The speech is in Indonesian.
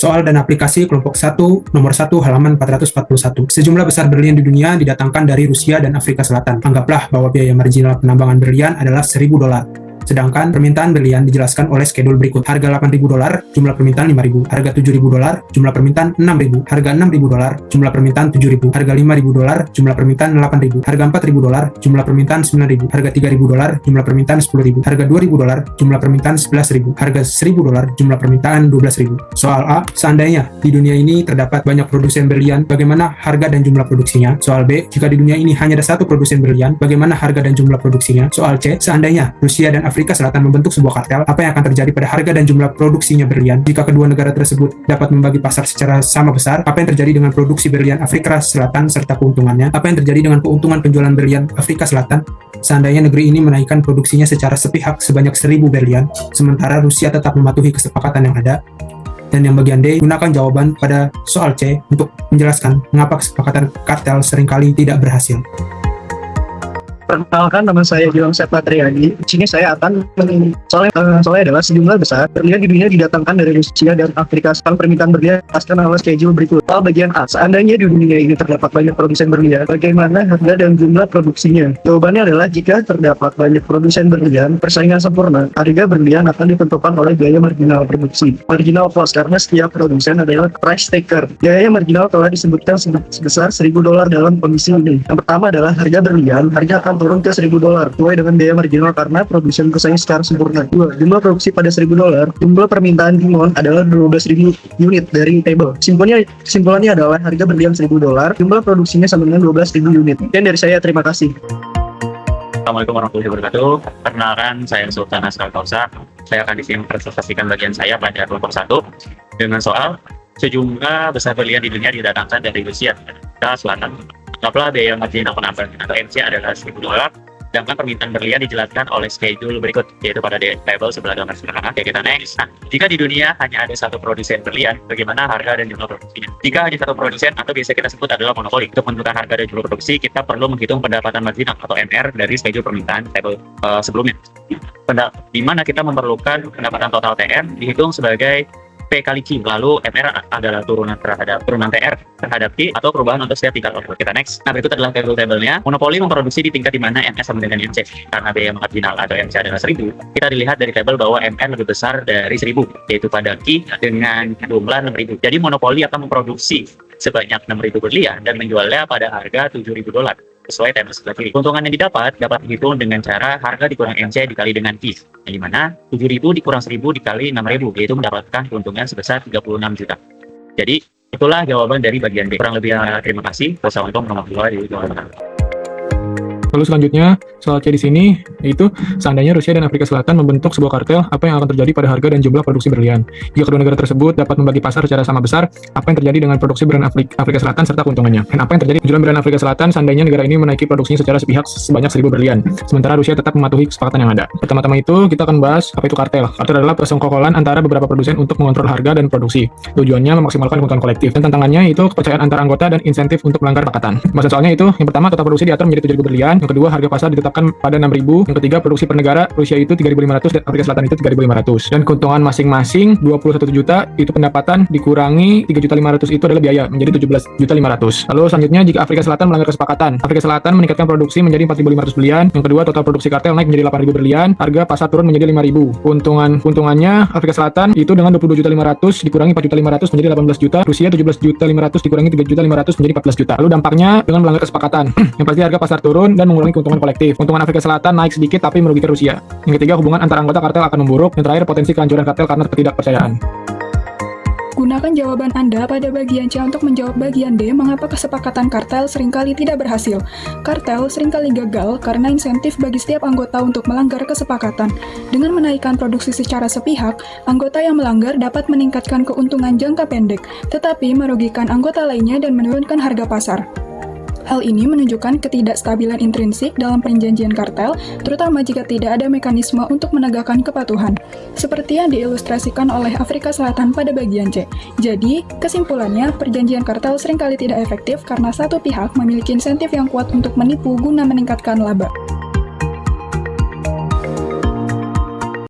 Soal dan aplikasi kelompok 1, nomor 1, halaman 441. Sejumlah besar berlian di dunia didatangkan dari Rusia dan Afrika Selatan. Anggaplah bahwa biaya marginal penambangan berlian adalah $1.000. Sedangkan permintaan berlian dijelaskan oleh skedul berikut. Harga $8.000, jumlah permintaan $5.000. Harga $7.000, jumlah permintaan $6.000. Harga $6.000, jumlah permintaan $7.000. Harga $5.000, jumlah permintaan $8.000. Harga $4.000, jumlah permintaan $9.000. Harga $3.000, jumlah permintaan $10.000. Harga $2.000, jumlah permintaan $11.000. Harga $1.000, jumlah permintaan $12.000. Soal A, seandainya di dunia ini terdapat banyak produsen berlian, bagaimana harga dan jumlah produksinya? Soal B, jika di dunia ini hanya ada satu produsen berlian, bagaimana harga dan jumlah produksinya? Soal C, seandainya Rusia dan Afrika Selatan membentuk sebuah kartel, apa yang akan terjadi pada harga dan jumlah produksinya berlian? Jika kedua negara tersebut dapat membagi pasar secara sama besar, apa yang terjadi dengan produksi berlian Afrika Selatan serta keuntungannya? Apa yang terjadi dengan keuntungan penjualan berlian Afrika Selatan? Seandainya negeri ini menaikkan produksinya secara sepihak sebanyak 1.000 berlian, sementara Rusia tetap mematuhi kesepakatan yang ada. Dan yang bagian D, gunakan jawaban pada soal C untuk menjelaskan mengapa kesepakatan kartel seringkali tidak berhasil. Perkenalkan, nama saya Gilang Sepatriadi. Di sini saya akan soalnya adalah sejumlah besar berlian di dunia didatangkan dari Rusia dan Afrika. Sekarang permintaan berlian akan adalah schedule berikut. Soal bagian A, seandainya di dunia ini terdapat banyak produsen berlian, bagaimana harga dan jumlah produksinya? Jawabannya adalah jika terdapat banyak produsen berlian, persaingan sempurna, harga berlian akan ditentukan oleh biaya marginal produksi. Marginal cost, karena setiap produsen adalah price taker. Biaya marginal telah disebutkan sebesar $1.000 dalam kondisi ini. Yang pertama adalah harga berlian, harga akan turun ke $1.000 sesuai dengan biaya marginal karena produsen bersaing secara sempurna. 2. Jumlah produksi pada $1.000, jumlah permintaan timon adalah 12.000 unit dari table. Kesimpulannya adalah harga berlian $1.000, jumlah produksinya sama dengan 12.000 unit. Dan dari saya, terima kasih. Assalamualaikum warahmatullahi wabarakatuh. Perkenalkan, saya Sultan Asral Kausa. Saya akan disini presentasikan bagian saya pada kelompok 1 dengan soal sejumlah besar berlian di dunia didatangkan dari Rusia dan Afrika Selatan. Anggaplah biaya marginal penambangan atau MC adalah $1.000, sedangkan permintaan berlian dijelaskan oleh schedule berikut, yaitu pada table sebelah gambar sebelah kanan. Oke, kita next. Nah, jika di dunia hanya ada satu produsen berlian, bagaimana harga dan jumlah produksinya? Jika hanya satu produsen atau biasa kita sebut adalah monopoli, untuk menentukan harga dan jumlah produksi, kita perlu menghitung pendapatan marginal atau MR dari schedule permintaan table sebelumnya. Di mana kita memerlukan pendapatan total TM dihitung sebagai P kali Q, lalu MR adalah turunan TR terhadap Q atau perubahan untuk setiap tingkat output. Kita next. Nah, berikut adalah tabelnya. Monopoli memproduksi di tingkat di mana MS sama dengan MC. Karena biaya marginal atau MC adalah 1.000, kita dilihat dari tabel bahwa MR lebih besar dari 1.000, yaitu pada Q dengan jumlah 6.000. Jadi monopoli akan memproduksi sebanyak 6.000 berlian dan menjualnya pada harga $7.000 sesuai tabel sebelah kiri. Keuntungan yang dapat dihitung dengan cara harga dikurang MC dikali dengan Q, yang dimana 7.000 dikurang 1.000 dikali 6.000, yaitu mendapatkan keuntungan sebesar 36 juta. Jadi itulah jawaban dari bagian B. Kurang lebih terima kasih. Wassalamualaikum warahmatullahi wabarakatuh. Lalu selanjutnya, soal C di sini, yaitu seandainya Rusia dan Afrika Selatan membentuk sebuah kartel, apa yang akan terjadi pada harga dan jumlah produksi berlian? Jika kedua negara tersebut dapat membagi pasar secara sama besar, apa yang terjadi dengan produksi berlian Afrika Selatan serta keuntungannya? Dan apa yang terjadi penjualan berlian Afrika Selatan seandainya negara ini menaiki produksinya secara sepihak sebanyak 1.000 berlian, sementara Rusia tetap mematuhi kesepakatan yang ada? Pertama-tama itu, kita akan bahas apa itu kartel. Kartel adalah persekongkolan antara beberapa produsen untuk mengontrol harga dan produksi. Tujuannya memaksimalkan keuntungan kolektif, dan tantangannya itu kepercayaan antar anggota dan insentif untuk melanggar kesepakatan. Masa soalnya itu, yang pertama, total produksi diatur menjadi 7.000 berlian. Yang kedua, harga pasar ditetapkan pada 6.000. Yang ketiga, produksi per negara, Rusia itu 3.500 dan Afrika Selatan itu 3.500. Dan keuntungan masing-masing 21 juta, itu pendapatan dikurangi 3.500 itu adalah biaya, menjadi 17.500. Lalu selanjutnya, jika Afrika Selatan melanggar kesepakatan, Afrika Selatan meningkatkan produksi menjadi 4.500 berlian. Yang kedua, total produksi kartel naik menjadi 8.000 berlian, harga pasar turun menjadi 5.000. Keuntungannya Afrika Selatan itu dengan 22.500 dikurangi 4.500 menjadi 18 juta, Rusia 17.500 dikurangi 3.500 menjadi 14 juta. Lalu dampaknya dengan melanggar kesepakatan, yang pasti harga pasar turun dan mengurangi keuntungan kolektif. Keuntungan Afrika Selatan naik sedikit tapi merugikan Rusia. Yang ketiga, hubungan antar anggota kartel akan memburuk. Yang terakhir, potensi kehancuran kartel karena ketidakpercayaan. Gunakan jawaban Anda pada bagian C untuk menjawab bagian D, mengapa kesepakatan kartel seringkali tidak berhasil. Kartel seringkali gagal karena insentif bagi setiap anggota untuk melanggar kesepakatan. Dengan menaikkan produksi secara sepihak, anggota yang melanggar dapat meningkatkan keuntungan jangka pendek, tetapi merugikan anggota lainnya dan menurunkan harga pasar. Hal ini menunjukkan ketidakstabilan intrinsik dalam perjanjian kartel, terutama jika tidak ada mekanisme untuk menegakkan kepatuhan, seperti yang diilustrasikan oleh Afrika Selatan pada bagian C. Jadi, kesimpulannya, perjanjian kartel seringkali tidak efektif karena satu pihak memiliki insentif yang kuat untuk menipu guna meningkatkan laba.